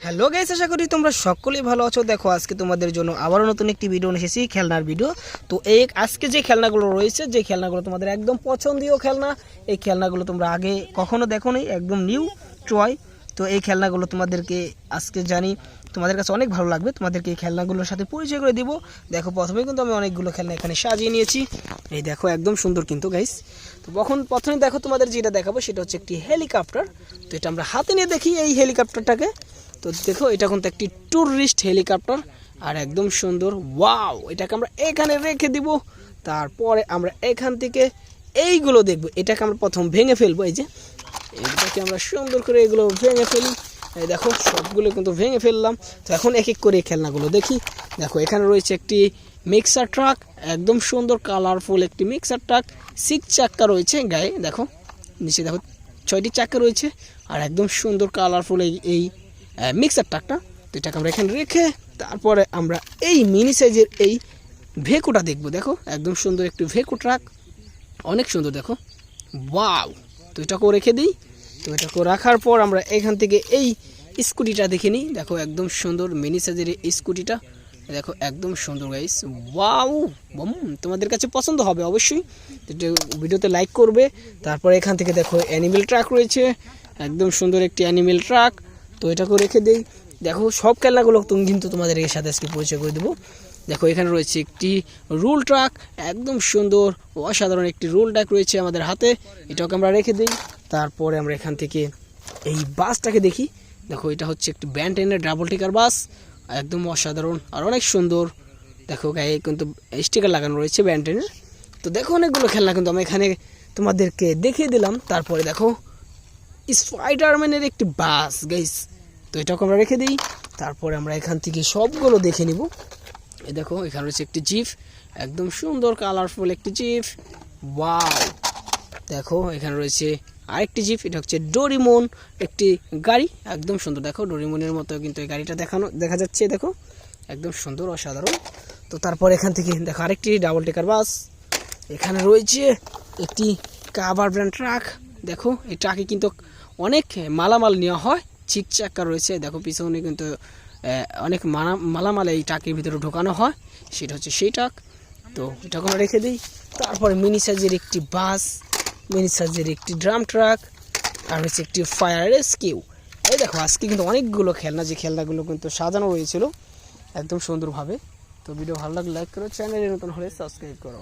Hello guys, আশা করি তোমরা সকলেই ভালো আছো। দেখো আজকে তোমাদের জন্য আবারও নতুন একটি ভিডিও নিয়ে এসেছি, খেলনার ভিডিও। তো আজকে যে খেলনাগুলো রয়েছে, যে খেলনাগুলো তোমাদের একদম পছন্দীয় খেলনা, এই খেলনাগুলো তোমরা আগে কখনো দেখোনি, একদম নিউ টয়। তো এই খেলনাগুলো তোমাদেরকে আজকে জানি তোমাদের কাছে অনেক ভালো লাগবে। তোমাদেরকে এই খেলনাগুলোর সাথে পরিচয় করে দিব। দেখো প্রথমে কিন্তু আমি অনেকগুলো খেলনা এখানে সাজিয়ে নিয়েছি। এই দেখো একদম সুন্দর কিন্তু গাইস। তো প্রথমে দেখো তোমাদের যেটা দেখাবো সেটা হচ্ছে একটি হেলিকপ্টার। তো এটা আমরা হাতে নিয়ে দেখি এই হেলিকপ্টারটাকে। তো দেখো এটা কিন্তু একটি ট্যুরিস্ট হেলিকপ্টার আর একদম সুন্দর। ওয়াও, এটাকে আমরা এখানে রেখে দিব। তারপরে আমরা এখান থেকে এইগুলো দেখব। এটাকে আমরা প্রথম ভেঙে ফেলবো। এই যে এটাকে আমরা সুন্দর করে এগুলো ভেঙে ফেলি। এই দেখো সবগুলো কিন্তু ভেঙে ফেললাম। তো এখন এক এক করে খেলনাগুলো দেখি। দেখো এখানে রয়েছে একটি মিক্সার ট্রাক, একদম সুন্দর কালারফুল একটি মিক্সার ট্রাক। 6 চাক্কা রয়েছে গায়ে, দেখো নিচে দেখো 6টি চাক্কা রয়েছে আর একদম সুন্দর কালারফুল এই মিক্সার ট্রাকটা। তো এটাকে আমরা এখানে রেখে তারপরে আমরা এই মিনি সাইজের এই ভেকুটা দেখবো। দেখো একদম সুন্দর একটি ভেকু ট্রাক, অনেক সুন্দর দেখো। ওয়াও, তো এটাকেও রেখে দিই। তো এটাকেও রাখার পর আমরা এখান থেকে এই স্কুটিটা দেখে নিই। দেখো একদম সুন্দর মিনি সাইজের এই স্কুটিটা, দেখো একদম সুন্দর গাইস। ওয়াও, তোমাদের কাছে পছন্দ হবে অবশ্যই। ভিডিওতে লাইক করবে। তারপর এখান থেকে দেখো অ্যানিমেল ট্রাক রয়েছে, একদম সুন্দর একটি অ্যানিমেল ট্রাক। তো এটাকেও রেখে দেই। দেখো সব খেলনাগুলো তুমি কিন্তু তোমাদের এর সাথে আজকে পরিচয় করে দেবো। দেখো এখানে রয়েছে একটি রুল ট্রাক, একদম সুন্দর অসাধারণ একটি রুল ট্রাক রয়েছে আমাদের হাতে। এটাকে আমরা রেখে দিই। তারপরে আমরা এখান থেকে এই বাসটাকে দেখি। দেখো এটা হচ্ছে একটি ব্যান্টেনের ডাবল টিকার বাস, একদম অসাধারণ আর অনেক সুন্দর। দেখো গায়ে কিন্তু স্টিকার লাগানো রয়েছে ব্যান্টেনের। তো দেখো অনেকগুলো খেলনা কিন্তু আমি এখানে তোমাদেরকে দেখিয়ে দিলাম। তারপরে দেখো স্পাইডারম্যানের একটি বাস গাইস। তো এটাকে আমরা রেখে দিই। তারপরে আমরা এখান থেকে সবগুলো দেখে নিব। এই দেখো এখানে রয়েছে একটি জিপ, একদম সুন্দর কালারফুল একটি জিপ। ওয়াও, দেখো এখানে রয়েছে আরেকটি জিপ, এটা হচ্ছে ডোরিমন একটি গাড়ি, একদম সুন্দর। দেখো ডোরিমনের মতো কিন্তু এই গাড়িটা দেখা যাচ্ছে। দেখো একদম সুন্দর অসাধারণ। তো তারপর এখান থেকে দেখো আরেকটি ডাবল টেকার বাস। এখানে রয়েছে একটি কাভার ব্র্যান্ড ট্রাক। দেখো এই ট্রাকে কিন্তু অনেক মালামাল নেওয়া হয়। 6 চাক্কা রয়েছে, দেখো পিছনে কিন্তু অনেক মালামাল এই ট্রাকের ভিতরে ঢোকানো হয়, সেটা হচ্ছে সেই ট্রাক। তো এটাকে আমরা রেখে দিই। তারপরে মিনি সাইজের একটি বাস, মিনি সাইজের একটি ড্রাম ট্রাক আর হচ্ছে একটি ফায়ার রেস্কিউ। এই দেখো আজকে কিন্তু অনেকগুলো খেলনা, যে খেলনাগুলো কিন্তু সাজানো হয়েছিল একদম সুন্দরভাবে। তো ভিডিও ভালো লাগলে লাইক করো, চ্যানেলে নতুন হলে সাবস্ক্রাইব করো।